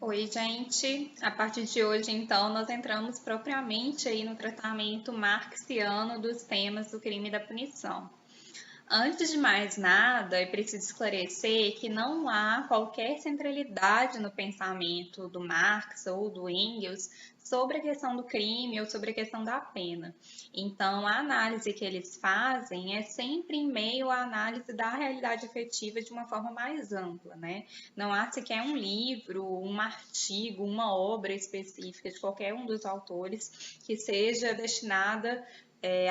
Oi, gente. A partir de hoje, então, nós entramos propriamente aí no tratamento marxiano dos temas do crime e da punição. Antes de mais nada, é preciso esclarecer que não há qualquer centralidade no pensamento do Marx ou do Engels sobre a questão do crime ou sobre a questão da pena. Então, a análise que eles fazem é sempre em meio à análise da realidade efetiva de uma forma mais ampla, né? Não há sequer um livro, um artigo, uma obra específica de qualquer um dos autores que seja destinada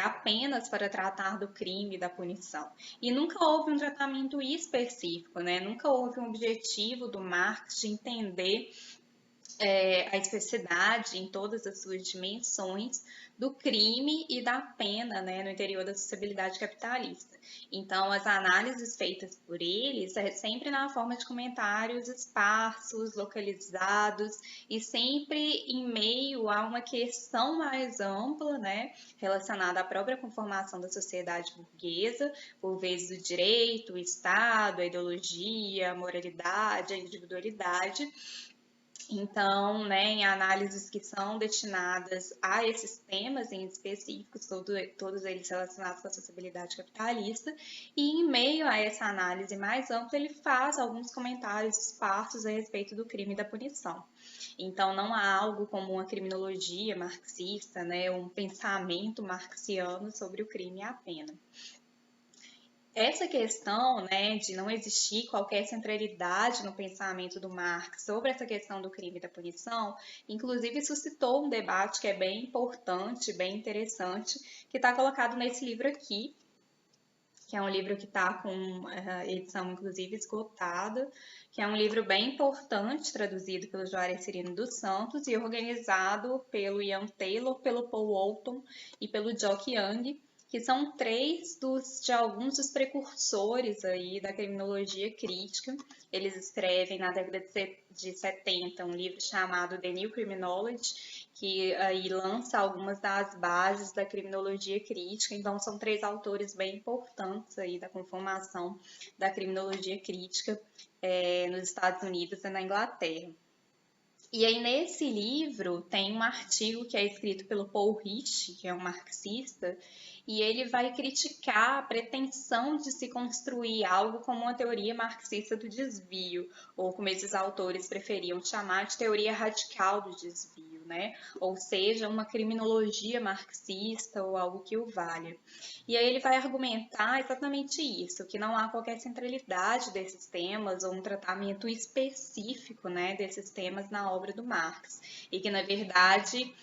apenas para tratar do crime e da punição. E nunca houve um tratamento específico, né? Nunca houve um objetivo do Marx de entender a especificidade em todas as suas dimensões do crime e da pena, né, no interior da sociabilidade capitalista. Então, as análises feitas por eles é sempre na forma de comentários esparsos, localizados e sempre em meio a uma questão mais ampla, né, relacionada à própria conformação da sociedade burguesa, por vezes o direito, o Estado, a ideologia, a moralidade, a individualidade. Então, né, em análises que são destinadas a esses temas em específicos, todos eles relacionados com a sociabilidade capitalista, e em meio a essa análise mais ampla, ele faz alguns comentários esparsos a respeito do crime e da punição. Então, não há algo como uma criminologia marxista, né, um pensamento marxiano sobre o crime e a pena. Essa questão, né, de não existir qualquer centralidade no pensamento do Marx sobre essa questão do crime e da punição, inclusive suscitou um debate que é bem importante, bem interessante, que está colocado nesse livro aqui, que é um livro que está com a edição inclusive esgotada, que é um livro bem importante, traduzido pelo Juarez Cirino dos Santos e organizado pelo Ian Taylor, pelo Paul Walton e pelo Jock Young, que são três de alguns dos precursores aí da criminologia crítica. Eles escrevem na década de 70 um livro chamado The New Criminology, que aí lança algumas das bases da criminologia crítica. Então, são três autores bem importantes aí da conformação da criminologia crítica nos Estados Unidos e na Inglaterra. E aí, nesse livro, tem um artigo que é escrito pelo Paul Rich, que é um marxista, e ele vai criticar a pretensão de se construir algo como uma teoria marxista do desvio, ou como esses autores preferiam chamar de teoria radical do desvio, né? Ou seja, uma criminologia marxista ou algo que o valha. E aí ele vai argumentar exatamente isso, que não há qualquer centralidade desses temas ou um tratamento específico, né, desses temas na obra do Marx. E que, na verdade,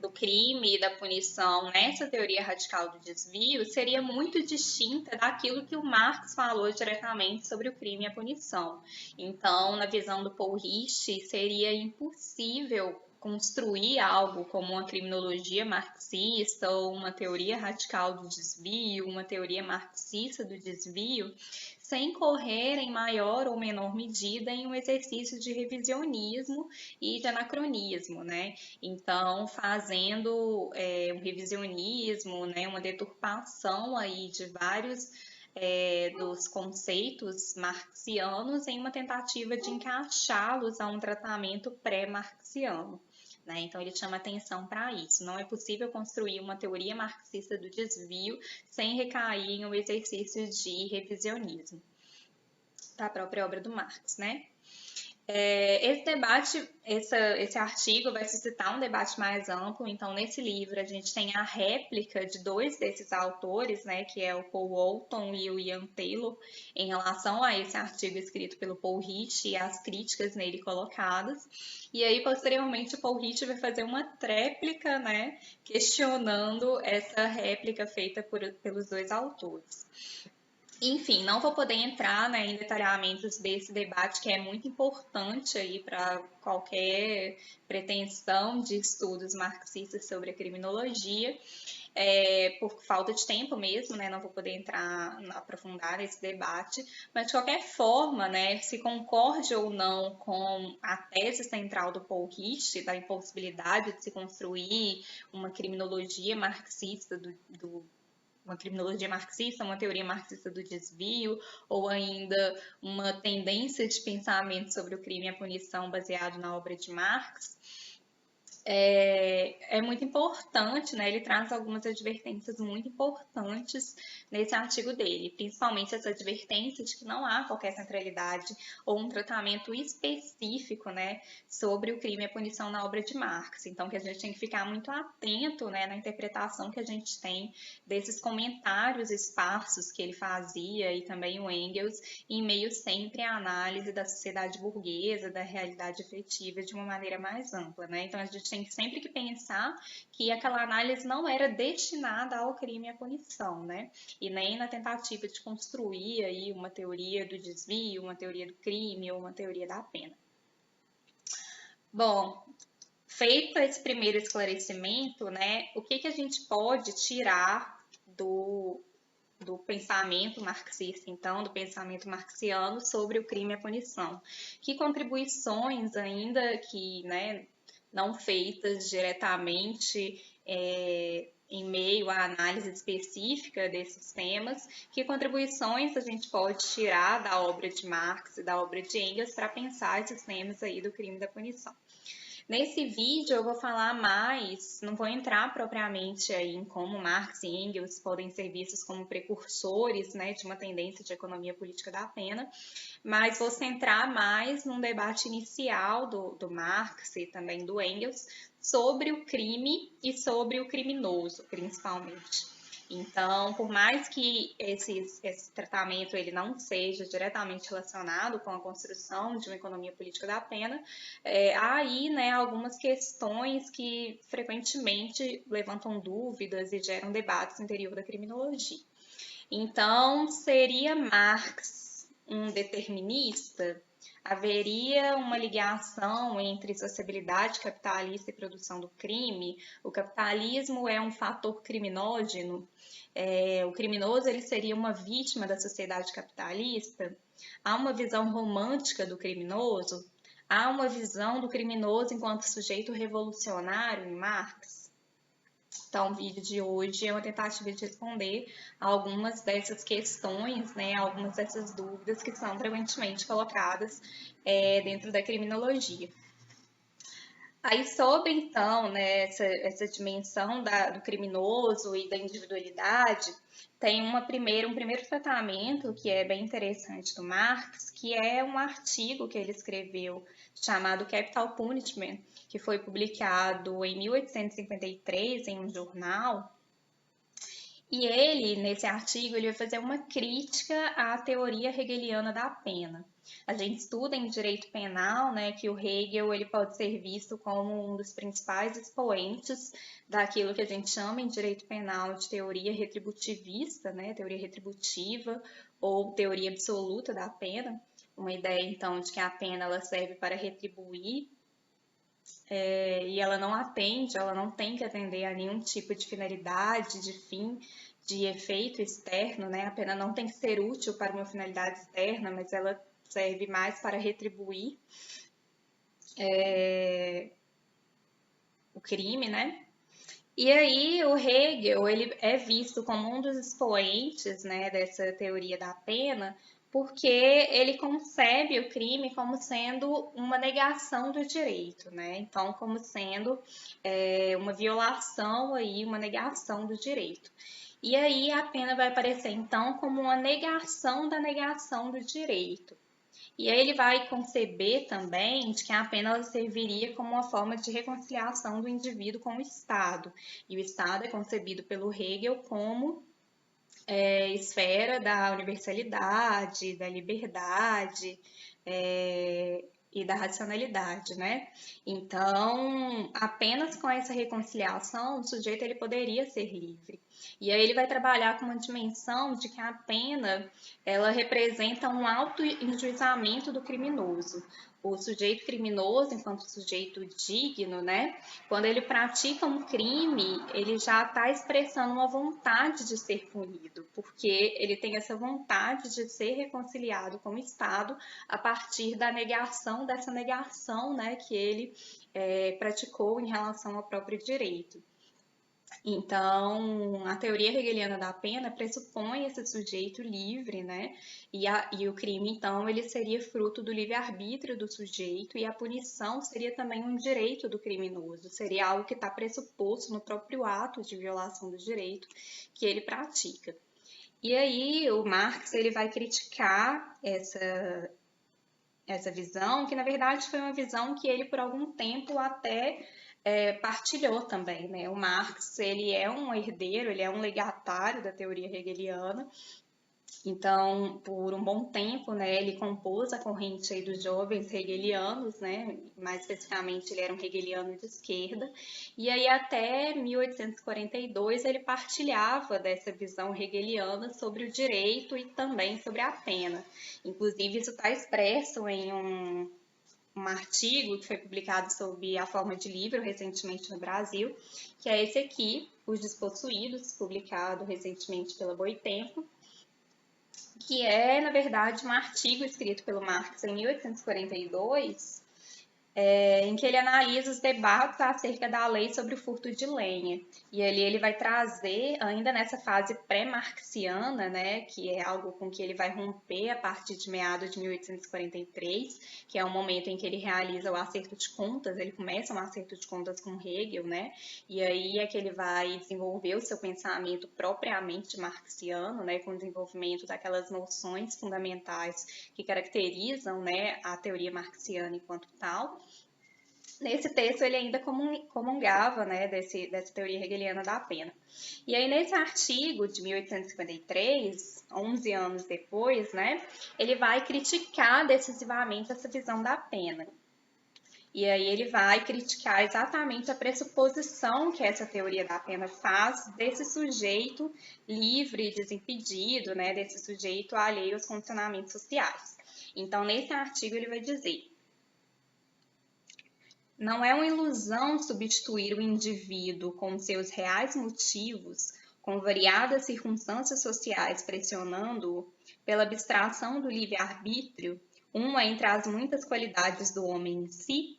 do crime e da punição nessa teoria radical do desvio seria muito distinta daquilo que o Marx falou diretamente sobre o crime e a punição. Então, na visão do Paul Rich, seria impossível construir algo como uma criminologia marxista ou uma teoria radical do desvio, uma teoria marxista do desvio, sem correr em maior ou menor medida em um exercício de revisionismo e de anacronismo, né? Então, fazendo um revisionismo, né, uma deturpação aí de vários dos conceitos marxianos em uma tentativa de encaixá-los a um tratamento pré-marxiano. Né? Então, ele chama atenção para isso. Não é possível construir uma teoria marxista do desvio sem recair em um exercício de revisionismo da própria obra do Marx, né? Esse debate, esse artigo vai suscitar um debate mais amplo. Então, nesse livro, a gente tem a réplica de dois desses autores, né, que é o Paul Walton e o Ian Taylor, em relação a esse artigo escrito pelo Paul Rich e as críticas nele colocadas. E aí, posteriormente, o Paul Rich vai fazer uma tréplica, né, questionando essa réplica feita pelos dois autores. Enfim, não vou poder entrar, né, em detalhamentos desse debate que é muito importante aí para qualquer pretensão de estudos marxistas sobre a criminologia, por falta de tempo mesmo, né, não vou poder aprofundar nesse debate, mas de qualquer forma, né, se concorde ou não com a tese central do Paul Rich, da impossibilidade de se construir uma criminologia marxista do uma criminologia marxista, uma teoria marxista do desvio, ou ainda uma tendência de pensamento sobre o crime e a punição baseado na obra de Marx, é muito importante, né? Ele traz algumas advertências muito importantes nesse artigo dele, principalmente essa advertência de que não há qualquer centralidade ou um tratamento específico, né, sobre o crime e a punição na obra de Marx. Então, que a gente tem que ficar muito atento, né, na interpretação que a gente tem desses comentários esparsos que ele fazia e também o Engels, em meio sempre à análise da sociedade burguesa, da realidade efetiva de uma maneira mais ampla, né? Então, a gente tem sempre que pensar que aquela análise não era destinada ao crime e à punição, né? E nem na tentativa de construir aí uma teoria do desvio, uma teoria do crime ou uma teoria da pena. Bom, feito esse primeiro esclarecimento, né, o que a gente pode tirar do pensamento marxista, então, do pensamento marxiano sobre o crime e a punição? Que contribuições ainda que, né, não feitas diretamente em meio à análise específica desses temas, que contribuições a gente pode tirar da obra de Marx e da obra de Engels para pensar esses temas aí do crime e da punição? Nesse vídeo eu vou falar mais, não vou entrar propriamente aí em como Marx e Engels podem ser vistos como precursores, né, de uma tendência de economia política da pena, mas vou centrar mais num debate inicial do Marx e também do Engels sobre o crime e sobre o criminoso, principalmente. Então, por mais que esse tratamento ele não seja diretamente relacionado com a construção de uma economia política da pena, há aí, né, algumas questões que frequentemente levantam dúvidas e geram debates no interior da criminologia. Então, seria Marx um determinista? Haveria uma ligação entre sociabilidade capitalista e produção do crime? O capitalismo é um fator criminógeno? O criminoso ele seria uma vítima da sociedade capitalista? Há uma visão romântica do criminoso? Há uma visão do criminoso enquanto sujeito revolucionário em Marx? Então, o vídeo de hoje é uma tentativa de responder algumas dessas questões, né, algumas dessas dúvidas que são frequentemente colocadas dentro da criminologia. Aí, sobre, então, né, essa dimensão do criminoso e da individualidade, tem um primeiro tratamento que é bem interessante do Marx, que é um artigo que ele escreveu chamado Capital Punishment, que foi publicado em 1853 em um jornal. E ele, nesse artigo, ele vai fazer uma crítica à teoria hegeliana da pena. A gente estuda em direito penal, né, que o Hegel ele pode ser visto como um dos principais expoentes daquilo que a gente chama em direito penal de teoria retributivista, né, teoria retributiva ou teoria absoluta da pena. Uma ideia, então, de que a pena ela serve para retribuir e ela não atende, ela não tem que atender a nenhum tipo de finalidade, de fim, de efeito externo, né? A pena não tem que ser útil para uma finalidade externa, mas ela serve mais para retribuir o crime, né? E aí o Hegel ele é visto como um dos expoentes, né, dessa teoria da pena, porque ele concebe o crime como sendo uma negação do direito, né? Então, como sendo uma violação aí, uma negação do direito. E aí a pena vai aparecer então como uma negação da negação do direito. E aí ele vai conceber também de que a pena ela serviria como uma forma de reconciliação do indivíduo com o Estado. E o Estado é concebido pelo Hegel como esfera da universalidade, da liberdade e da racionalidade, né? Então, apenas com essa reconciliação, o sujeito ele poderia ser livre. E aí ele vai trabalhar com uma dimensão de que a pena ela representa um autoenjuizamento do criminoso. O sujeito criminoso, enquanto sujeito digno, né? Quando ele pratica um crime, ele já está expressando uma vontade de ser punido, porque ele tem essa vontade de ser reconciliado com o Estado a partir da negação dessa negação, né, que ele praticou em relação ao próprio direito. Então, a teoria hegeliana da pena pressupõe esse sujeito livre, né? E o crime, então, ele seria fruto do livre-arbítrio do sujeito, e a punição seria também um direito do criminoso, seria algo que está pressuposto no próprio ato de violação do direito que ele pratica. E aí, o Marx ele vai criticar essa visão, que na verdade foi uma visão que ele por algum tempo até partilhou também, né? O Marx ele é um herdeiro, ele é um legatário da teoria hegeliana. Então, por um bom tempo, né, ele compôs a corrente aí dos jovens hegelianos, né, mais especificamente ele era um hegeliano de esquerda, e aí até 1842 ele partilhava dessa visão hegeliana sobre o direito e também sobre a pena. Inclusive, isso está expresso em um artigo que foi publicado sob a forma de livro recentemente no Brasil, que é esse aqui, Os Despossuídos, publicado recentemente pela Boitempo, que é, na verdade, um artigo escrito pelo Marx em 1842, em que ele analisa os debates acerca da lei sobre o furto de lenha. E ali ele vai trazer, ainda nessa fase pré-marxiana, né, que é algo com que ele vai romper a partir de meados de 1843, que é o momento em que ele realiza o acerto de contas, ele começa um acerto de contas com Hegel, né, e aí é que ele vai desenvolver o seu pensamento propriamente marxiano, né, com o desenvolvimento daquelas noções fundamentais que caracterizam, né, a teoria marxiana enquanto tal. Nesse texto, ele ainda comungava, né, dessa teoria hegeliana da pena. E aí, nesse artigo de 1853, 11 anos depois, né, ele vai criticar decisivamente essa visão da pena. E aí ele vai criticar exatamente a pressuposição que essa teoria da pena faz desse sujeito livre e desimpedido, né, desse sujeito alheio aos condicionamentos sociais. Então, nesse artigo, ele vai dizer: não é uma ilusão substituir o indivíduo com seus reais motivos, com variadas circunstâncias sociais pressionando-o, pela abstração do livre-arbítrio, uma entre as muitas qualidades do homem em si.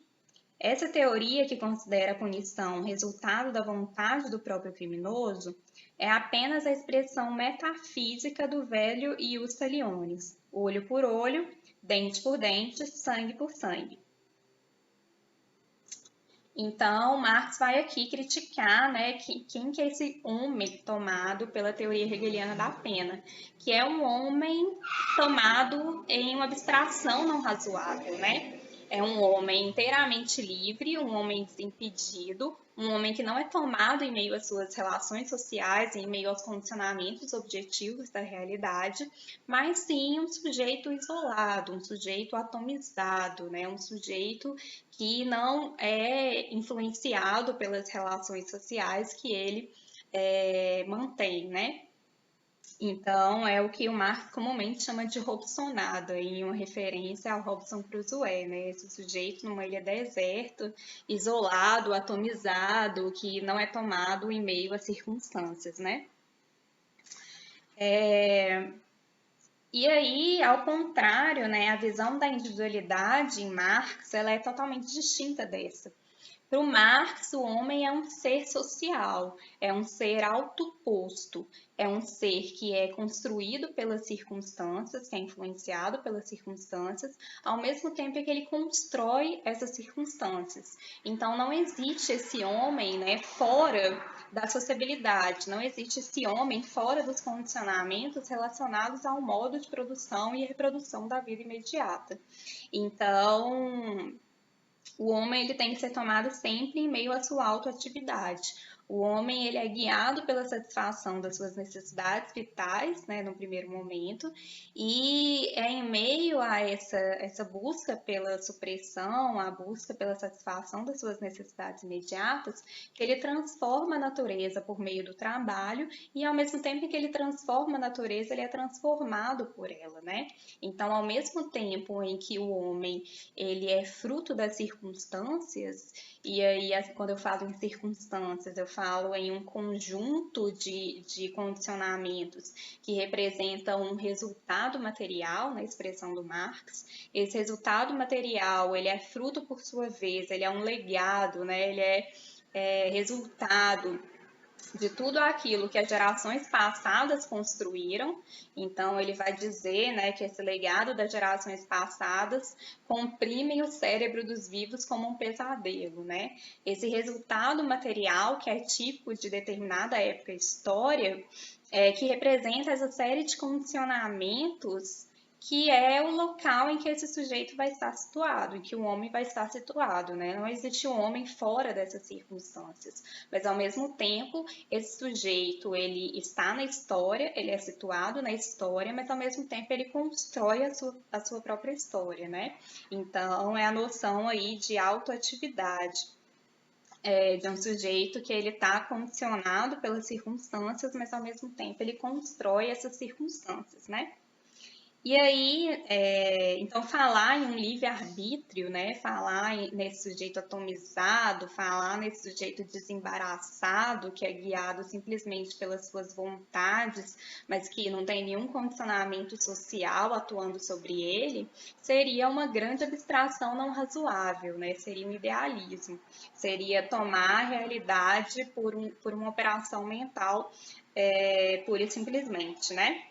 Essa teoria, que considera a punição resultado da vontade do próprio criminoso, é apenas a expressão metafísica do velho ius talionis, olho por olho, dente por dente, sangue por sangue. Então, Marx vai aqui criticar, né, quem que é esse homem tomado pela teoria hegeliana da pena, que é um homem tomado em uma abstração não razoável, né? É um homem inteiramente livre, um homem desimpedido, um homem que não é tomado em meio às suas relações sociais, em meio aos condicionamentos objetivos da realidade, mas sim um sujeito isolado, um sujeito atomizado, né? Um sujeito que não é influenciado pelas relações sociais que ele mantém, né? Então, é o que o Marx comumente chama de Robsonada, em uma referência ao Robson Crusoe, né? Esse sujeito numa ilha deserta, isolado, atomizado, que não é tomado em meio às circunstâncias, né? E aí, ao contrário, né, a visão da individualidade em Marx, ela é totalmente distinta dessa. Para o Marx, o homem é um ser social, é um ser autoposto, é um ser que é construído pelas circunstâncias, que é influenciado pelas circunstâncias, ao mesmo tempo que ele constrói essas circunstâncias. Então, não existe esse homem, né, fora da sociabilidade, não existe esse homem fora dos condicionamentos relacionados ao modo de produção e reprodução da vida imediata. Então, o homem ele tem que ser tomado sempre em meio à sua autoatividade. O homem ele é guiado pela satisfação das suas necessidades vitais, né, no primeiro momento, e é em meio a essa busca pela supressão, a busca pela satisfação das suas necessidades imediatas, que ele transforma a natureza por meio do trabalho, e ao mesmo tempo que ele transforma a natureza, ele é transformado por ela, né? Então, ao mesmo tempo em que o homem ele é fruto das circunstâncias, e aí quando eu falo em circunstâncias, eu falo em um conjunto de condicionamentos que representam um resultado material, na expressão do Marx. Esse resultado material, ele é fruto, por sua vez, ele é um legado, né? Ele é resultado de tudo aquilo que as gerações passadas construíram. Então, ele vai dizer, né, que esse legado das gerações passadas comprime o cérebro dos vivos como um pesadelo, né? Esse resultado material que é típico de determinada época e história, que representa essa série de condicionamentos que é o local em que esse sujeito vai estar situado, em que o homem vai estar situado, né? Não existe um homem fora dessas circunstâncias, mas ao mesmo tempo esse sujeito ele está na história, ele é situado na história, mas ao mesmo tempo ele constrói a sua própria história, né? Então é a noção aí de autoatividade. De um sujeito que ele está condicionado pelas circunstâncias, mas ao mesmo tempo ele constrói essas circunstâncias, né? E aí, então, falar em um livre-arbítrio, né? Falar nesse sujeito atomizado, falar nesse sujeito desembaraçado, que é guiado simplesmente pelas suas vontades, mas que não tem nenhum condicionamento social atuando sobre ele, seria uma grande abstração não razoável, né? Seria um idealismo, seria tomar a realidade por uma operação mental pura e simplesmente, né?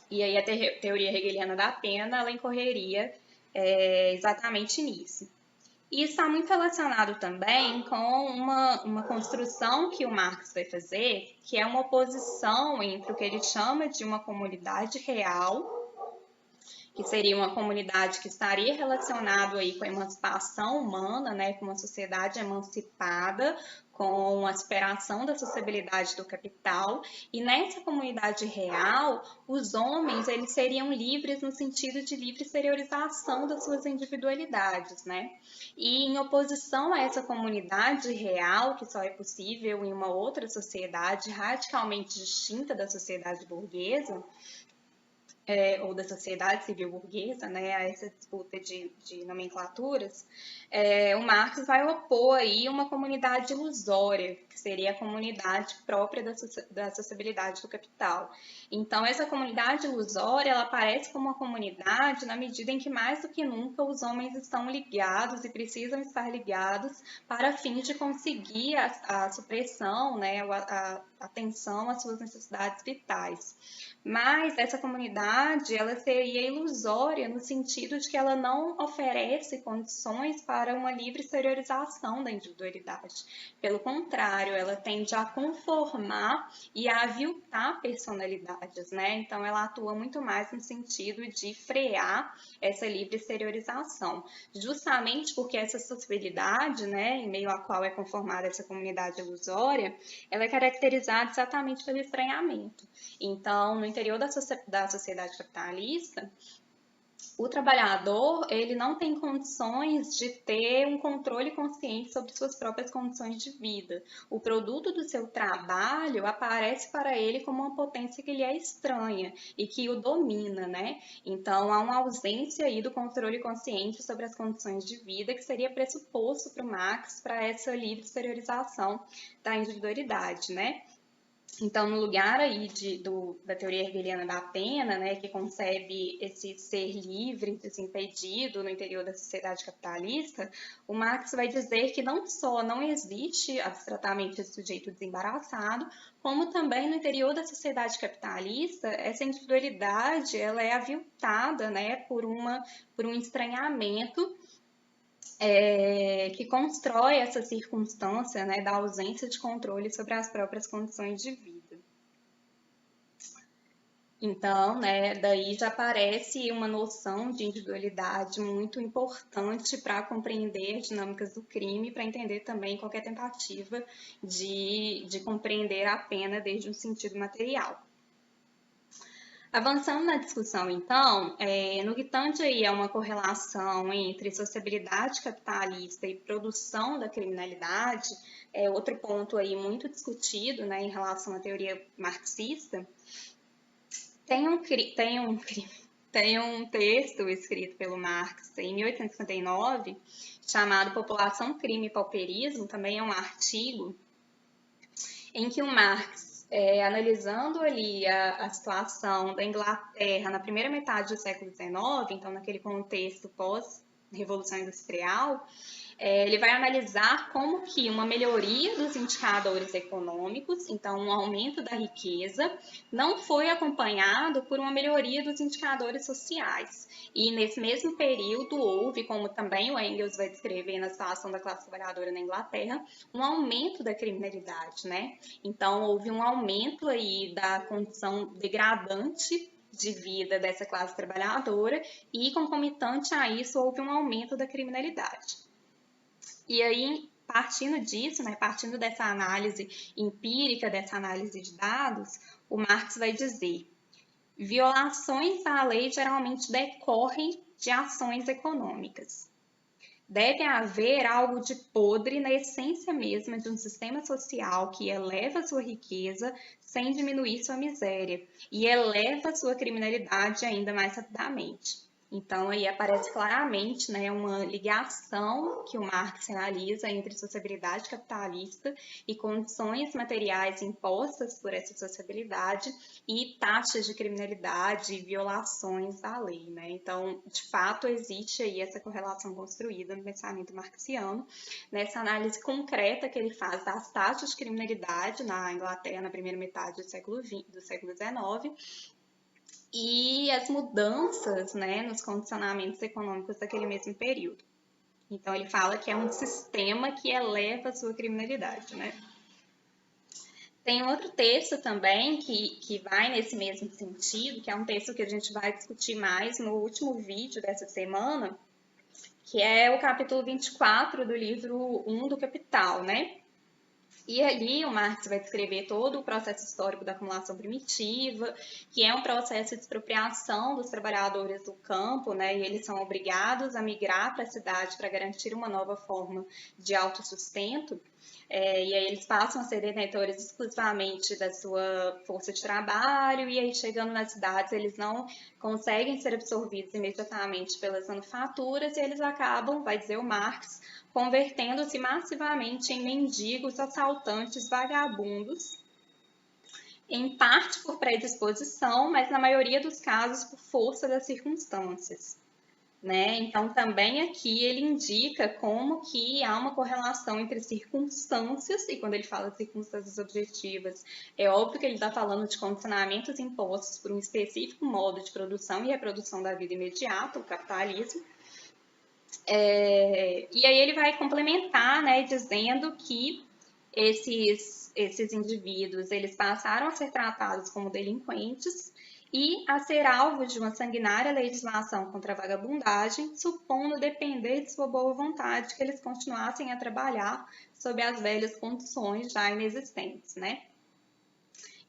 E aí a teoria hegeliana da pena, ela incorreria exatamente nisso. E está muito relacionado também com uma construção que o Marx vai fazer, que é uma oposição entre o que ele chama de uma comunidade real, que seria uma comunidade que estaria relacionado aí com a emancipação humana, né, com uma sociedade emancipada, com a superação da sociabilidade do capital, e nessa comunidade real, os homens eles seriam livres no sentido de livre exteriorização das suas individualidades, né? E em oposição a essa comunidade real, que só é possível em uma outra sociedade radicalmente distinta da sociedade burguesa, ou da sociedade civil burguesa, né, a essa disputa de nomenclaturas, o Marx vai opor aí uma comunidade ilusória, que seria a comunidade própria da sociabilidade do capital. Então, essa comunidade ilusória, ela aparece como uma comunidade na medida em que, mais do que nunca, os homens estão ligados e precisam estar ligados para fins de conseguir a supressão, né, a atenção às suas necessidades vitais. Mas essa comunidade, ela seria ilusória no sentido de que ela não oferece condições para uma livre exteriorização da individualidade. Pelo contrário, ela tende a conformar e a aviltar personalidades, né? Então, ela atua muito mais no sentido de frear essa livre exteriorização. Justamente porque essa sociabilidade, né, em meio à qual é conformada essa comunidade ilusória, ela é caracterizada exatamente pelo estranhamento. Então, no interior da sociedade capitalista, o trabalhador ele não tem condições de ter um controle consciente sobre suas próprias condições de vida. O produto do seu trabalho aparece para ele como uma potência que lhe é estranha e que o domina, né? Então há uma ausência aí do controle consciente sobre as condições de vida que seria pressuposto para o Marx para essa livre exteriorização da individualidade, né? Então, no lugar aí da teoria hegeliana da pena, né, que concebe esse ser livre, desimpedido no interior da sociedade capitalista, o Marx vai dizer que não só não existe abstratamente esse sujeito desembaraçado, como também no interior da sociedade capitalista, essa individualidade ela é aviltada, né, por um estranhamento que constrói essa circunstância, né, da ausência de controle sobre as próprias condições de vida. Então, né, daí já aparece uma noção de individualidade muito importante para compreender as dinâmicas do crime, para entender também qualquer tentativa de compreender a pena desde um sentido material. Avançando na discussão, então, no que tange aí a uma correlação entre sociabilidade capitalista e produção da criminalidade, outro ponto aí muito discutido, né, em relação à teoria marxista, tem um texto escrito pelo Marx em 1859, chamado População, Crime e Pauperismo, também é um artigo, em que o Marx analisando ali a situação da Inglaterra na primeira metade do século XIX, então naquele contexto Revolução Industrial, ele vai analisar como que uma melhoria dos indicadores econômicos, então um aumento da riqueza, não foi acompanhado por uma melhoria dos indicadores sociais. E nesse mesmo período houve, como também o Engels vai descrever na situação da classe trabalhadora na Inglaterra, um aumento da criminalidade, né? Então houve um aumento aí da condição degradante de vida dessa classe trabalhadora e, concomitante a isso, houve um aumento da criminalidade. E aí, partindo disso, né, partindo dessa análise empírica, dessa análise de dados, o Marx vai dizer: violações à lei geralmente decorrem de ações econômicas. Deve haver algo de podre na essência mesma de um sistema social que eleva sua riqueza sem diminuir sua miséria e eleva sua criminalidade ainda mais rapidamente. Então, aí aparece claramente, né, uma ligação que o Marx realiza entre sociabilidade capitalista e condições materiais impostas por essa sociabilidade e taxas de criminalidade e violações da lei, né? Então, de fato, existe aí essa correlação construída no pensamento marxiano, nessa análise concreta que ele faz das taxas de criminalidade na Inglaterra na primeira metade do século XIX, e as mudanças, né, nos condicionamentos econômicos daquele mesmo período. Então, ele fala que é um sistema que eleva a sua criminalidade, né? Tem outro texto também que vai nesse mesmo sentido, que é um texto que a gente vai discutir mais no último vídeo dessa semana, que é o capítulo 24 do livro 1 do Capital, né? E ali o Marx vai descrever todo o processo histórico da acumulação primitiva, que é um processo de expropriação dos trabalhadores do campo, né? E eles são obrigados a migrar para a cidade para garantir uma nova forma de autossustento. E aí eles passam a ser detentores exclusivamente da sua força de trabalho, e aí chegando nas cidades eles não conseguem ser absorvidos imediatamente pelas manufaturas, e eles acabam, vai dizer o Marx, convertendo-se massivamente em mendigos, assaltantes, vagabundos, em parte por predisposição, mas na maioria dos casos por força das circunstâncias. Né? Então, também aqui ele indica como que há uma correlação entre circunstâncias, e quando ele fala de circunstâncias objetivas, é óbvio que ele está falando de condicionamentos impostos por um específico modo de produção e reprodução da vida imediata, o capitalismo. E aí ele vai complementar, né, dizendo que esses indivíduos eles passaram a ser tratados como delinquentes e a ser alvo de uma sanguinária legislação contra a vagabundagem, supondo depender de sua boa vontade que eles continuassem a trabalhar sob as velhas condições já inexistentes, né?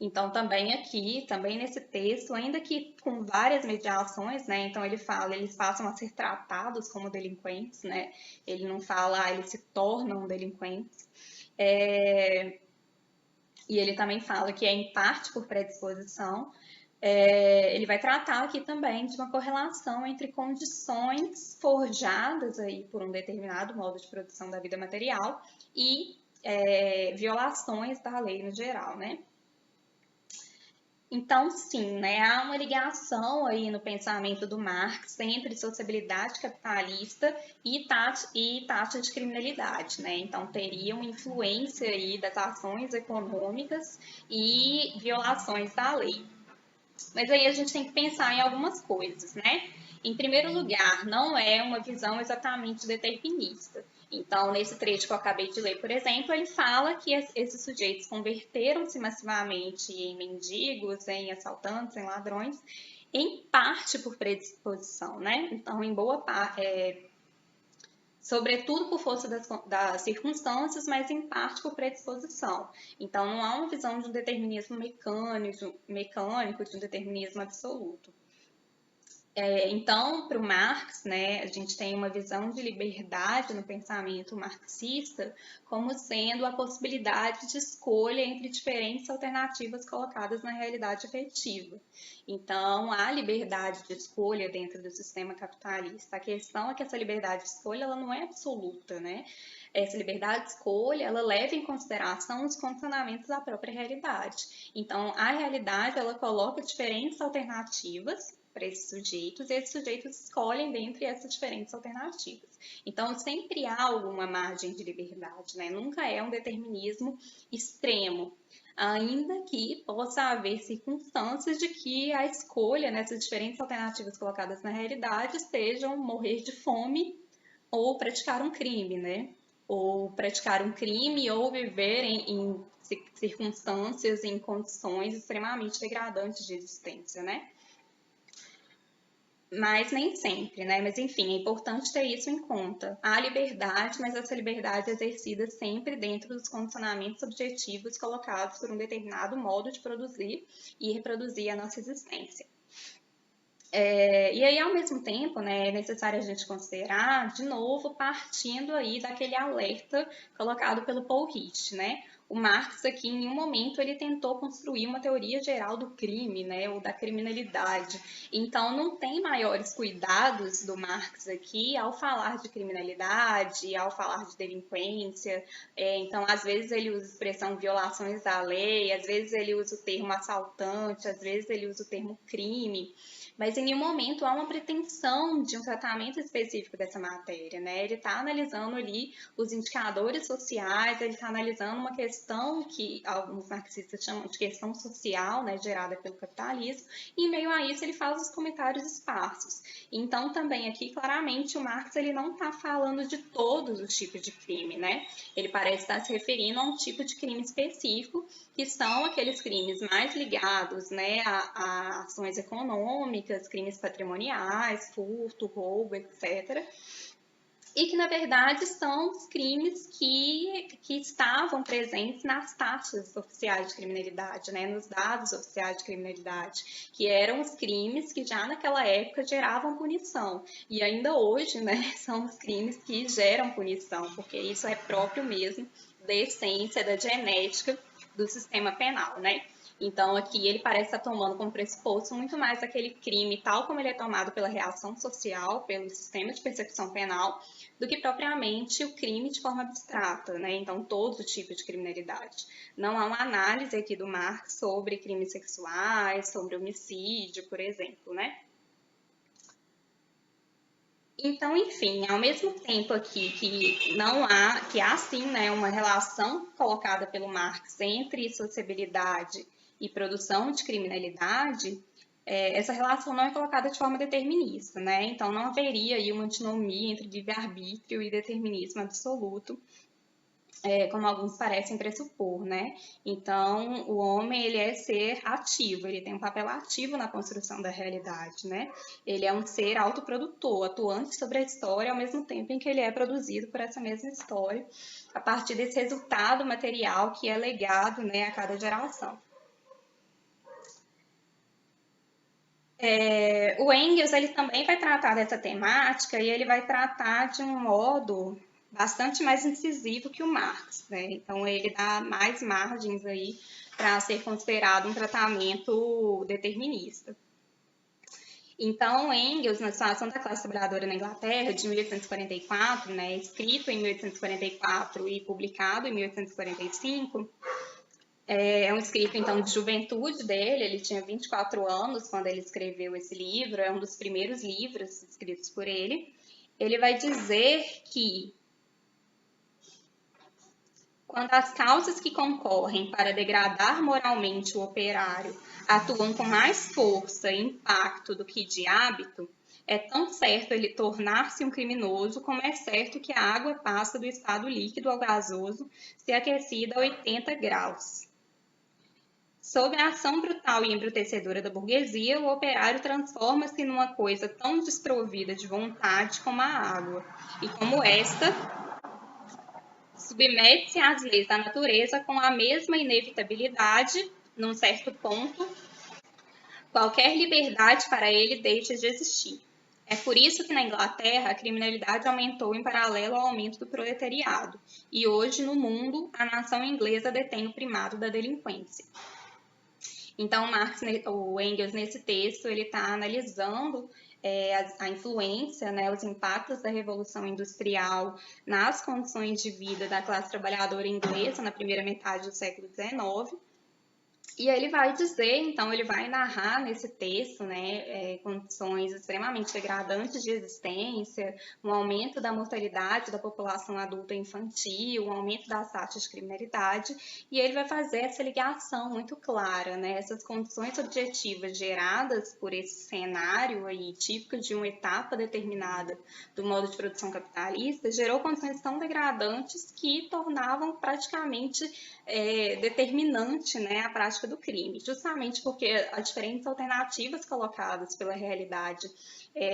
Então, também aqui, também nesse texto, ainda que com várias mediações, né? Então, ele fala, eles passam a ser tratados como delinquentes, né? Ele não fala, eles se tornam delinquentes. E ele também fala que é em parte por predisposição. Ele vai tratar aqui também de uma correlação entre condições forjadas aí por um determinado modo de produção da vida material e violações da lei no geral, né? Então, sim, né, há uma ligação aí no pensamento do Marx entre sociabilidade capitalista e taxa de criminalidade, né? Então, teria uma influência aí das ações econômicas e violações da lei. Mas aí a gente tem que pensar em algumas coisas, né? Em primeiro lugar, não é uma visão exatamente determinista. Então, nesse trecho que eu acabei de ler, por exemplo, ele fala que esses sujeitos converteram-se massivamente em mendigos, em assaltantes, em ladrões, em parte por predisposição, né? Então, em boa parte, sobretudo por força das circunstâncias, mas em parte por predisposição. Então, não há uma visão de um determinismo mecânico, de um determinismo absoluto. Então, para o Marx, né, a gente tem uma visão de liberdade no pensamento marxista como sendo a possibilidade de escolha entre diferentes alternativas colocadas na realidade efetiva. Então, há liberdade de escolha dentro do sistema capitalista. A questão é que essa liberdade de escolha ela não é absoluta, né? Essa liberdade de escolha, ela leva em consideração os condicionamentos da própria realidade. Então, a realidade, ela coloca diferentes alternativas para esses sujeitos, e esses sujeitos escolhem dentre essas diferentes alternativas. Então, sempre há alguma margem de liberdade, né? Nunca é um determinismo extremo, ainda que possa haver circunstâncias de que a escolha nessas diferentes alternativas colocadas na realidade sejam morrer de fome ou praticar um crime, né? Ou praticar um crime ou viver em circunstâncias, em condições extremamente degradantes de existência, né? Mas nem sempre, né? Mas enfim, é importante ter isso em conta. Há liberdade, mas essa liberdade é exercida sempre dentro dos condicionamentos objetivos colocados por um determinado modo de produzir e reproduzir a nossa existência. E aí, ao mesmo tempo, né, é necessário a gente considerar, de novo, partindo aí daquele alerta colocado pelo Paul Richt, né? O Marx aqui, em nenhum momento, ele tentou construir uma teoria geral do crime, né, ou da criminalidade. Então, não tem maiores cuidados do Marx aqui ao falar de criminalidade, ao falar de delinquência. Então, às vezes ele usa a expressão violações da lei, às vezes ele usa o termo assaltante, às vezes ele usa o termo crime. Mas em nenhum momento há uma pretensão de um tratamento específico dessa matéria, né? Ele está analisando ali os indicadores sociais, ele está analisando uma questão que alguns marxistas chamam de questão social, né, gerada pelo capitalismo, e em meio a isso ele faz os comentários esparsos. Então também aqui, claramente, o Marx ele não está falando de todos os tipos de crime, né? Ele parece estar se referindo a um tipo de crime específico, que são aqueles crimes mais ligados, né, a ações econômicas, crimes patrimoniais, furto, roubo, etc. E que, na verdade, são os crimes que estavam presentes nas taxas oficiais de criminalidade, né, nos dados oficiais de criminalidade, que eram os crimes que já naquela época geravam punição. E ainda hoje, né, são os crimes que geram punição, porque isso é próprio mesmo da essência, da genética do sistema penal, né? Então, aqui ele parece estar tomando como pressuposto muito mais aquele crime tal como ele é tomado pela reação social, pelo sistema de persecução penal, do que propriamente o crime de forma abstrata, né? Então, todo tipo de criminalidade. Não há uma análise aqui do Marx sobre crimes sexuais, sobre homicídio, por exemplo, né? Então, enfim, ao mesmo tempo aqui que há sim, né, uma relação colocada pelo Marx entre sociabilidade e produção de criminalidade, essa relação não é colocada de forma determinista, né? Então não haveria aí uma antinomia entre livre-arbítrio e determinismo absoluto, como alguns parecem pressupor, né? Então, o homem, ele é ser ativo, ele tem um papel ativo na construção da realidade, né? Ele é um ser autoprodutor, atuante sobre a história, ao mesmo tempo em que ele é produzido por essa mesma história, a partir desse resultado material que é legado, né, a cada geração. O Engels, ele também vai tratar dessa temática e ele vai tratar de um modo bastante mais incisivo que o Marx, né? Então, ele dá mais margens aí para ser considerado um tratamento determinista. Então, Engels, na situação da classe trabalhadora na Inglaterra, de 1844, né, escrito em 1844 e publicado em 1845, é um escrito, então, de juventude dele, ele tinha 24 anos quando ele escreveu esse livro, é um dos primeiros livros escritos por ele. Ele vai dizer que quando as causas que concorrem para degradar moralmente o operário atuam com mais força e impacto do que de hábito, é tão certo ele tornar-se um criminoso como é certo que a água passa do estado líquido ao gasoso se aquecida a 80 graus. Sob a ação brutal e embrutecedora da burguesia, o operário transforma-se numa coisa tão desprovida de vontade como a água, e como esta, submete-se às leis da natureza com a mesma inevitabilidade, num certo ponto, qualquer liberdade para ele deixa de existir. É por isso que na Inglaterra a criminalidade aumentou em paralelo ao aumento do proletariado, e hoje no mundo a nação inglesa detém o primado da delinquência. Então, o Engels, nesse texto, ele está analisando a influência, né, os impactos da Revolução Industrial nas condições de vida da classe trabalhadora inglesa na primeira metade do século XIX. E aí ele vai dizer, então, ele vai narrar nesse texto, né, condições extremamente degradantes de existência, um aumento da mortalidade da população adulta e infantil, um aumento das taxas de criminalidade, e ele vai fazer essa ligação muito clara, né, essas condições objetivas geradas por esse cenário aí, típico de uma etapa determinada do modo de produção capitalista, gerou condições tão degradantes que tornavam praticamente determinante, né, a prática do crime, justamente porque as diferentes alternativas colocadas pela realidade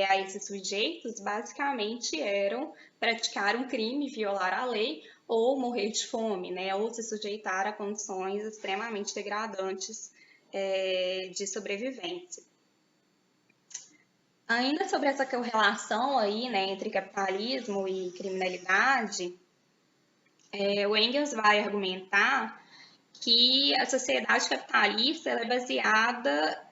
a esses sujeitos basicamente eram praticar um crime, violar a lei ou morrer de fome, né, ou se sujeitar a condições extremamente degradantes de sobrevivência. Ainda sobre essa correlação aí, né, entre capitalismo e criminalidade, o Engels vai argumentar que a sociedade capitalista ela é baseada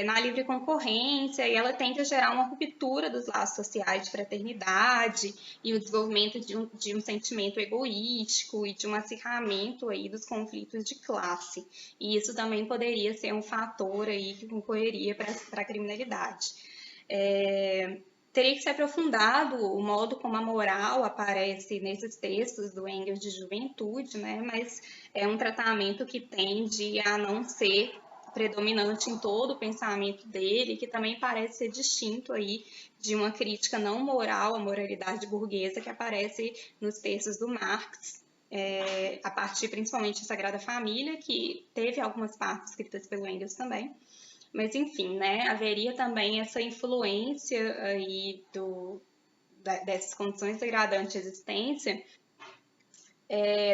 na livre concorrência e ela tende a gerar uma ruptura dos laços sociais de fraternidade e o desenvolvimento de um sentimento egoístico e de um acirramento aí dos conflitos de classe. E isso também poderia ser um fator aí que concorreria para a criminalidade. Teria que ser aprofundado o modo como a moral aparece nesses textos do Engels de juventude, né? Mas é um tratamento que tende a não ser predominante em todo o pensamento dele, que também parece ser distinto aí de uma crítica não moral à moralidade burguesa que aparece nos textos do Marx, a partir principalmente da Sagrada Família, que teve algumas partes escritas pelo Engels também. Mas, enfim, né, haveria também essa influência aí dessas condições degradantes de existência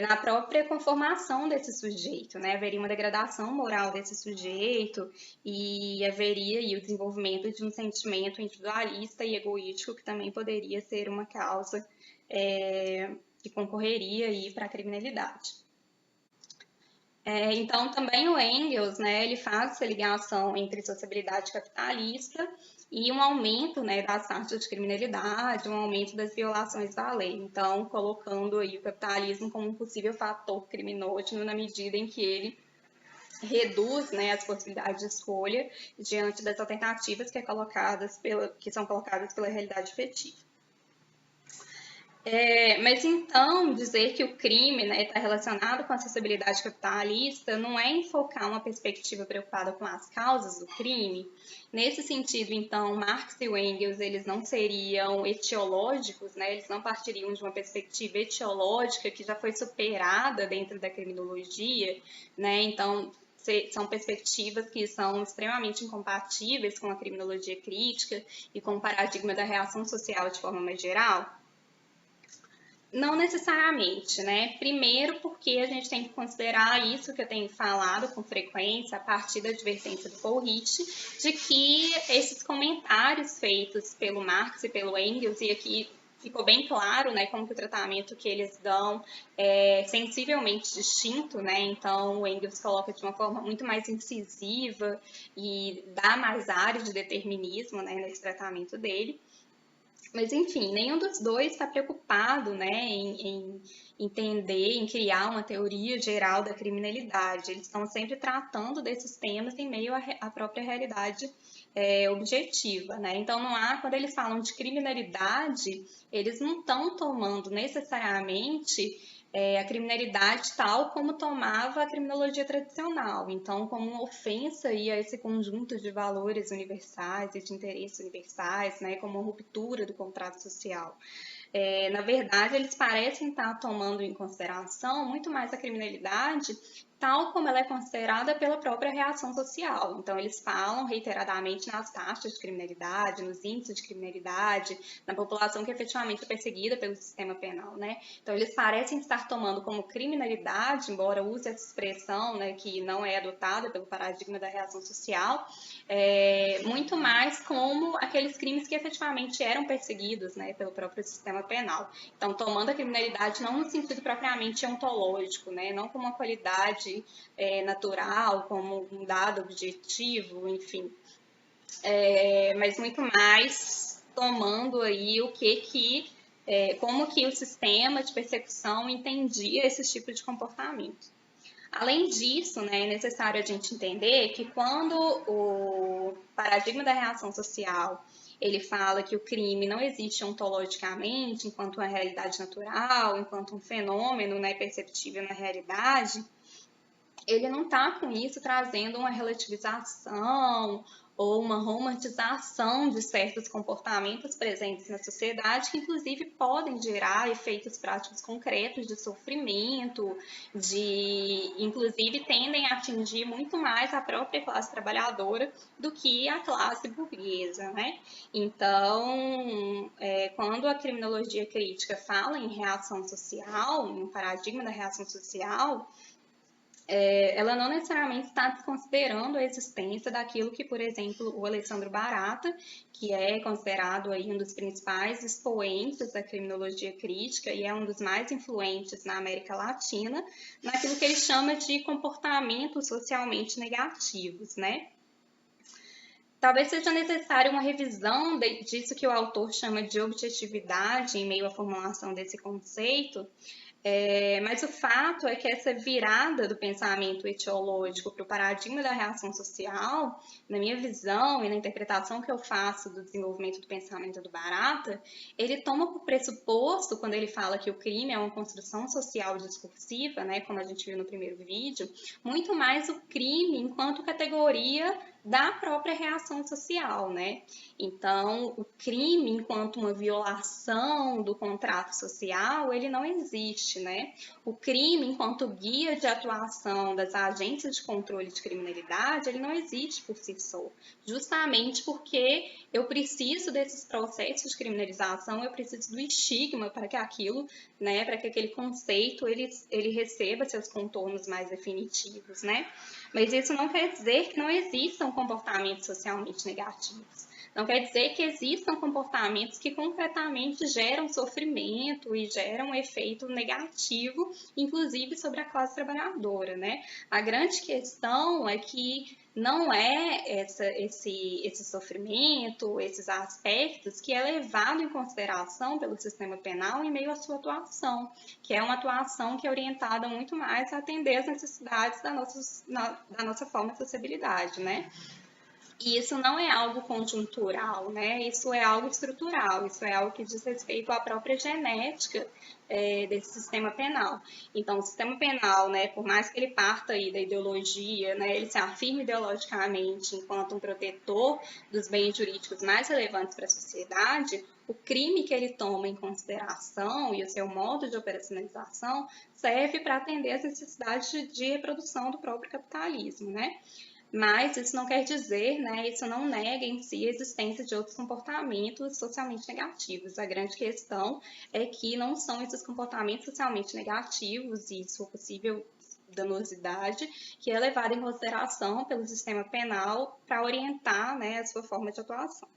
na própria conformação desse sujeito, né? Haveria uma degradação moral desse sujeito e haveria aí o desenvolvimento de um sentimento individualista e egoístico que também poderia ser uma causa que concorreria aí para a criminalidade. Então, também o Engels, né, ele faz essa ligação entre sociabilidade capitalista e um aumento, né, das taxas de criminalidade, um aumento das violações da lei. Então, colocando aí o capitalismo como um possível fator criminógeno na medida em que ele reduz, né, as possibilidades de escolha diante das alternativas que são colocadas pela realidade efetiva. Mas então, dizer que o crime está relacionado com a acessibilidade capitalista não é enfocar uma perspectiva preocupada com as causas do crime. Nesse sentido, então, Marx e Engels eles não seriam etiológicos, né? Eles não partiriam de uma perspectiva etiológica que já foi superada dentro da criminologia, né? Então, são perspectivas que são extremamente incompatíveis com a criminologia crítica e com o paradigma da reação social de forma mais geral. Não necessariamente, né? Primeiro, porque a gente tem que considerar isso que eu tenho falado com frequência, a partir da advertência do Paul Hitch, de que esses comentários feitos pelo Marx e pelo Engels, e aqui ficou bem claro, né, como que o tratamento que eles dão é sensivelmente distinto, né? Então, o Engels coloca de uma forma muito mais incisiva e dá mais áreas de determinismo, né, nesse tratamento dele. Mas, enfim, nenhum dos dois está preocupado, né, em entender, em criar uma teoria geral da criminalidade. Eles estão sempre tratando desses temas em meio à própria realidade objetiva, né? Então, não há, quando eles falam de criminalidade, eles não estão tomando necessariamente a criminalidade tal como tomava a criminologia tradicional. Então, como uma ofensa aí a esse conjunto de valores universais e de interesses universais, né, como uma ruptura do contrato social. Na verdade, eles parecem estar tomando em consideração muito mais a criminalidade tal como ela é considerada pela própria reação social. Então, eles falam reiteradamente nas taxas de criminalidade, nos índices de criminalidade, na população que efetivamente é perseguida pelo sistema penal, né? Então, eles parecem estar tomando como criminalidade, embora use essa expressão, né, que não é adotada pelo paradigma da reação social, muito mais como aqueles crimes que efetivamente eram perseguidos, né, pelo próprio sistema penal. Então, tomando a criminalidade não no sentido propriamente ontológico, né, não como uma qualidade natural, como um dado objetivo, enfim, mas muito mais tomando aí como que o sistema de persecução entendia esse tipo de comportamento. Além disso, né, é necessário a gente entender que quando o paradigma da reação social ele fala que o crime não existe ontologicamente enquanto uma realidade natural, enquanto um fenômeno, né, perceptível na realidade, ele não está com isso trazendo uma relativização ou uma romantização de certos comportamentos presentes na sociedade que inclusive podem gerar efeitos práticos concretos de sofrimento, inclusive tendem a atingir muito mais a própria classe trabalhadora do que a classe burguesa, né? Então, quando a criminologia crítica fala em reação social, em um paradigma da reação social, ela não necessariamente está desconsiderando a existência daquilo que, por exemplo, o Alessandro Barata, que é considerado aí um dos principais expoentes da criminologia crítica e é um dos mais influentes na América Latina, naquilo que ele chama de comportamentos socialmente negativos, né? Talvez seja necessária uma revisão disso que o autor chama de objetividade em meio à formulação desse conceito, mas o fato é que essa virada do pensamento etiológico para o paradigma da reação social, na minha visão e na interpretação que eu faço do desenvolvimento do pensamento do Barata, ele toma por pressuposto, quando ele fala que o crime é uma construção social discursiva, né, como a gente viu no primeiro vídeo, muito mais o crime enquanto categoria da própria reação social, né? Então, o crime, enquanto uma violação do contrato social, ele não existe, né? O crime, enquanto guia de atuação das agências de controle de criminalidade, ele não existe por si só. Justamente porque eu preciso desses processos de criminalização, eu preciso do estigma para que aquilo, né, para que aquele conceito ele receba seus contornos mais definitivos, né? Mas isso não quer dizer que não existam comportamentos socialmente negativos. Não quer dizer que existam comportamentos que concretamente geram sofrimento e geram um efeito negativo, inclusive sobre a classe trabalhadora, né? A grande questão é que não é esse sofrimento, esses aspectos que é levado em consideração pelo sistema penal em meio à sua atuação, que é uma atuação que é orientada muito mais a atender às necessidades da nossa forma de sociabilidade, né? E isso não é algo conjuntural, né? Isso é algo estrutural, isso é algo que diz respeito à própria genética desse sistema penal. Então, o sistema penal, né, por mais que ele parta aí da ideologia, né, ele se afirme ideologicamente enquanto um protetor dos bens jurídicos mais relevantes para a sociedade, o crime que ele toma em consideração e o seu modo de operacionalização serve para atender às necessidades de reprodução do próprio capitalismo, né? Mas isso não quer dizer, né, isso não nega em si a existência de outros comportamentos socialmente negativos. A grande questão é que não são esses comportamentos socialmente negativos e sua possível danosidade que é levada em consideração pelo sistema penal para orientar, né, a sua forma de atuação.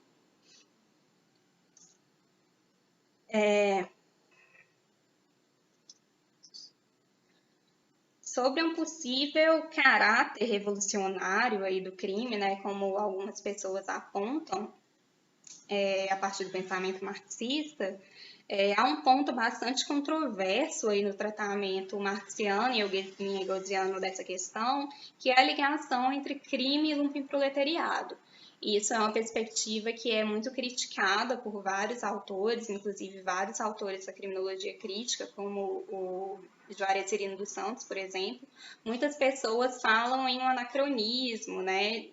Sobre um possível caráter revolucionário aí do crime, né, como algumas pessoas apontam, a partir do pensamento marxista, há um ponto bastante controverso aí no tratamento marxiano e hegeliano dessa questão, que é a ligação entre crime e lumpenproletariado. Isso é uma perspectiva que é muito criticada por vários autores, inclusive vários autores da criminologia crítica, como o Juarez Cirino dos Santos, por exemplo. Muitas pessoas falam em um anacronismo, né?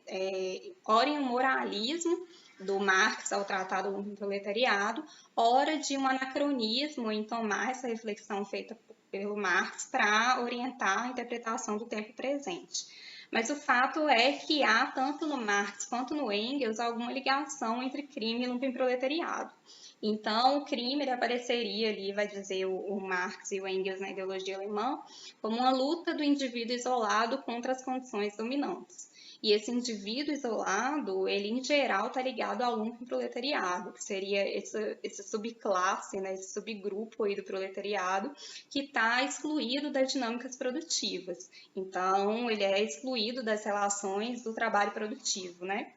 Ora em um moralismo do Marx ao Tratado do Proletariado, ora de um anacronismo em tomar essa reflexão feita pelo Marx para orientar a interpretação do tempo presente. Mas o fato é que há, tanto no Marx quanto no Engels, alguma ligação entre crime e lumpenproletariado. Então, o crime ele apareceria ali, vai dizer o Marx e o Engels na ideologia alemã, como uma luta do indivíduo isolado contra as condições dominantes. E esse indivíduo isolado, ele em geral está ligado ao lumpenproletariado, que seria essa subclasse, né, esse subgrupo aí do proletariado, que está excluído das dinâmicas produtivas. Então, ele é excluído das relações do trabalho produtivo, né?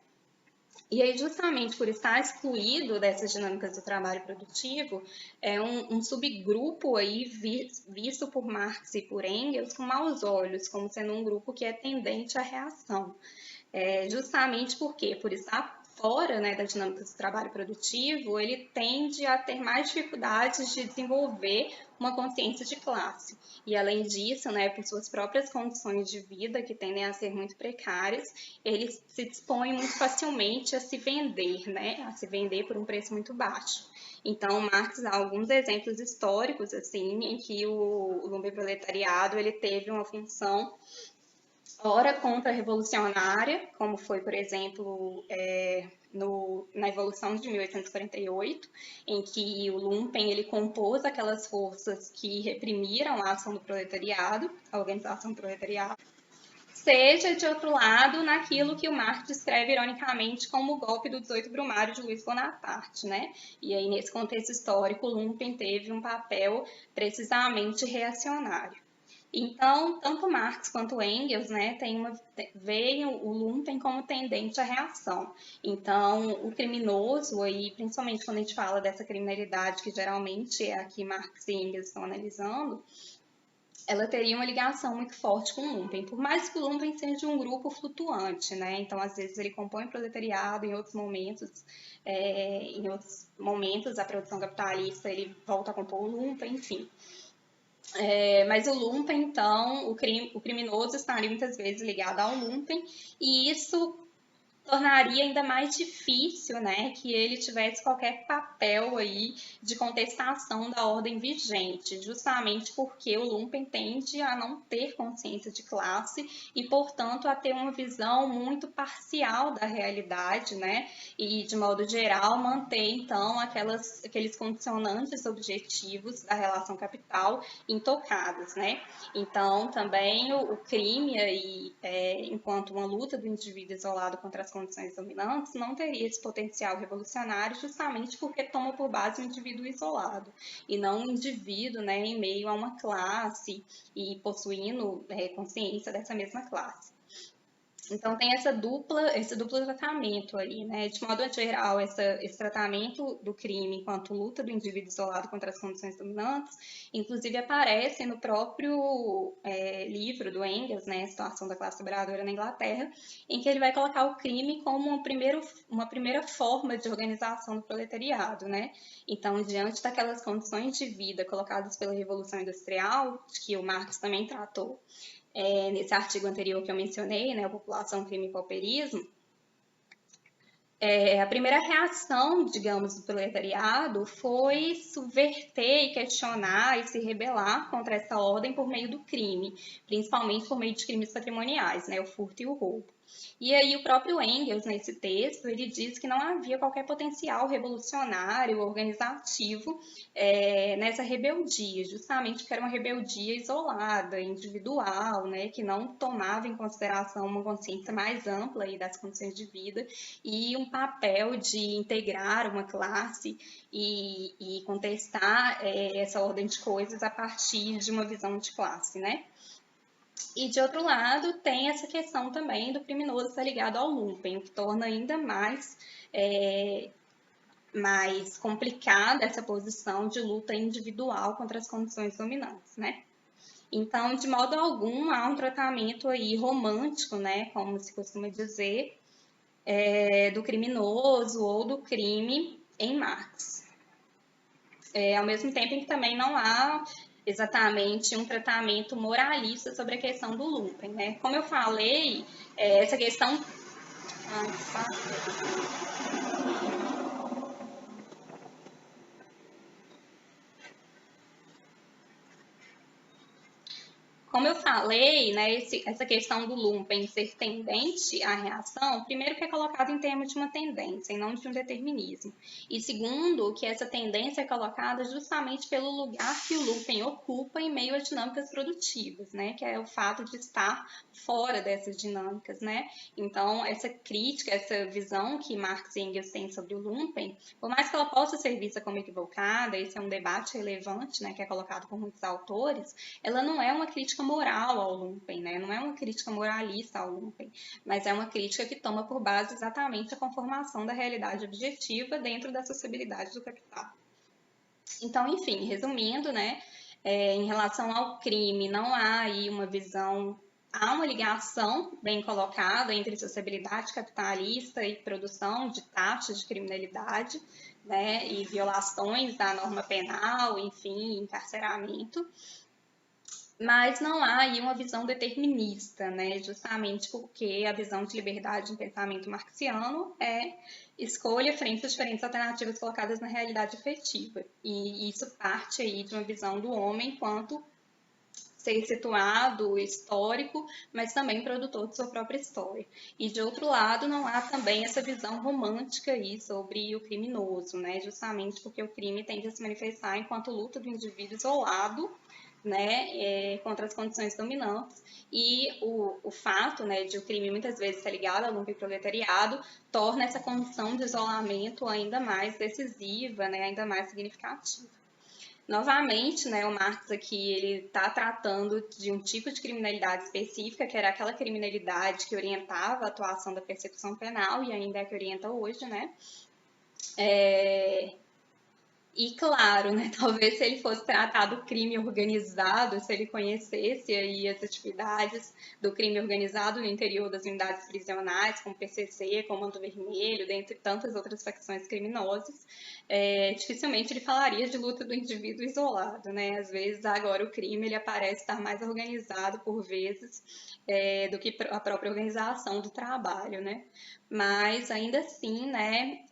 E aí, justamente por estar excluído dessas dinâmicas do trabalho produtivo, é um subgrupo aí visto por Marx e por Engels com maus olhos, como sendo um grupo que é tendente à reação. Justamente porque, por estar fora, né, da dinâmica do trabalho produtivo, ele tende a ter mais dificuldades de desenvolver uma consciência de classe. E, além disso, né, por suas próprias condições de vida, que tendem a ser muito precárias, ele se dispõe muito facilmente a se vender, né, a se vender por um preço muito baixo. Então, Marx dá alguns exemplos históricos, assim, em que o lumpenproletariado ele teve uma função ora contra-revolucionária, como foi, por exemplo, na Evolução de 1848, em que o Lumpen ele compôs aquelas forças que reprimiram a ação do proletariado, a organização do proletariado, seja, de outro lado, naquilo que o Marx descreve ironicamente como o golpe do 18 Brumário de Luiz Bonaparte, né? E aí, nesse contexto histórico, o Lumpen teve um papel precisamente reacionário. Então, tanto Marx quanto Engels, né, veem o Lumpen como tendente à reação. Então, o criminoso, aí, principalmente quando a gente fala dessa criminalidade, que geralmente é a que Marx e Engels estão analisando, ela teria uma ligação muito forte com o Lumpen, por mais que o Lumpen seja um grupo flutuante, né? Então, às vezes ele compõe o proletariado, em outros momentos a produção capitalista ele volta a compor o Lumpen, enfim. Mas o Lumpen, então, o criminoso estaria muitas vezes ligado ao Lumpen, e isso tornaria ainda mais difícil, né, que ele tivesse qualquer papel aí de contestação da ordem vigente, justamente porque o Lumpen tende a não ter consciência de classe e, portanto, a ter uma visão muito parcial da realidade, né, e, de modo geral, manter, então, aqueles condicionantes objetivos da relação capital intocados, né. Então, também o crime aí, enquanto uma luta do indivíduo isolado contra as condições dominantes, não teria esse potencial revolucionário justamente porque toma por base um indivíduo isolado e não um indivíduo, né, em meio a uma classe e possuindo consciência dessa mesma classe. Então tem esse duplo tratamento ali, né? De modo geral, esse tratamento do crime enquanto luta do indivíduo isolado contra as condições dominantes, inclusive aparece no próprio livro do Engels, né? Situação da classe trabalhadora na Inglaterra, em que ele vai colocar o crime como uma primeira forma de organização do proletariado, né? Então, diante daquelas condições de vida colocadas pela Revolução Industrial, que o Marx também tratou, nesse artigo anterior que eu mencionei, né, a população, crime e pauperismo, a primeira reação, digamos, do proletariado foi subverter e questionar e se rebelar contra essa ordem por meio do crime, principalmente por meio de crimes patrimoniais, né, o furto e o roubo. E aí o próprio Engels, nesse texto, ele diz que não havia qualquer potencial revolucionário, organizativo nessa rebeldia, justamente porque era uma rebeldia isolada, individual, né, que não tomava em consideração uma consciência mais ampla aí das condições de vida e um papel de integrar uma classe e contestar essa ordem de coisas a partir de uma visão de classe, né? E, de outro lado, tem essa questão também do criminoso estar ligado ao lumpen, o que torna ainda mais complicada essa posição de luta individual contra as condições dominantes, né? Então, de modo algum, há um tratamento aí romântico, né, como se costuma dizer, do criminoso ou do crime em Marx. Ao mesmo tempo em que também não há exatamente um tratamento moralista sobre a questão do lumpen, né? Como eu falei, essa questão... Como eu falei, né, essa questão do lumpen ser tendente à reação, primeiro que é colocado em termos de uma tendência e não de um determinismo. E segundo, que essa tendência é colocada justamente pelo lugar que o lumpen ocupa em meio a dinâmicas produtivas, né, que é o fato de estar fora dessas dinâmicas, né. Então, essa crítica, essa visão que Marx e Engels têm sobre o lumpen, por mais que ela possa ser vista como equivocada, esse é um debate relevante, né, que é colocado por muitos autores, ela não é uma crítica moral ao lumpen, né? Não é uma crítica moralista ao lumpen, mas é uma crítica que toma por base exatamente a conformação da realidade objetiva dentro da sociabilidade do capital. Então, enfim, resumindo, né, em relação ao crime, não há aí uma visão, há uma ligação bem colocada entre sociabilidade capitalista e produção de taxas de criminalidade, né, e violações da norma penal, enfim, encarceramento, mas não há aí uma visão determinista, né? Justamente porque a visão de liberdade em pensamento marxiano é escolha frente às diferentes alternativas colocadas na realidade efetiva. E isso parte aí de uma visão do homem enquanto ser situado, histórico, mas também produtor de sua própria história. E de outro lado, não há também essa visão romântica aí sobre o criminoso, né? Justamente porque o crime tende a se manifestar enquanto luta do indivíduo isolado, né, contra as condições dominantes, e o fato, né, de o crime muitas vezes estar ligado ao lumpenproletariado torna essa condição de isolamento ainda mais decisiva, né, ainda mais significativa. Novamente, né, o Marx aqui ele está tratando de um tipo de criminalidade específica, que era aquela criminalidade que orientava a atuação da persecução penal, e ainda é que orienta hoje, né? E claro, né, talvez se ele fosse tratar do crime organizado, se ele conhecesse aí as atividades do crime organizado no interior das unidades prisionais, como PCC, Comando Vermelho, dentre tantas outras facções criminosas, dificilmente ele falaria de luta do indivíduo isolado, né? Às vezes agora o crime ele aparece estar mais organizado por vezes do que a própria organização do trabalho, né? Mas ainda assim, né?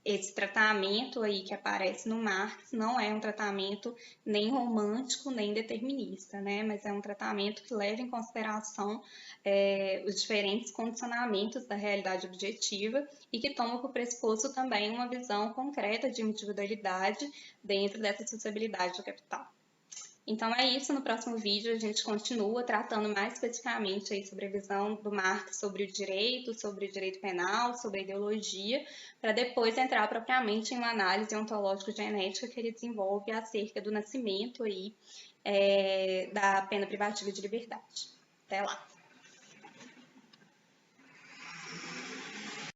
Esse tratamento aí que aparece no Marx não é um tratamento nem romântico nem determinista, né? Mas é um tratamento que leva em consideração os diferentes condicionamentos da realidade objetiva e que toma por pressuposto também uma visão concreta de individualidade dentro dessa sociabilidade do capital. Então é isso, no próximo vídeo a gente continua tratando mais especificamente aí sobre a visão do Marx sobre o direito penal, sobre a ideologia, para depois entrar propriamente em uma análise ontológico-genética que ele desenvolve acerca do nascimento aí, da pena privativa de liberdade. Até lá!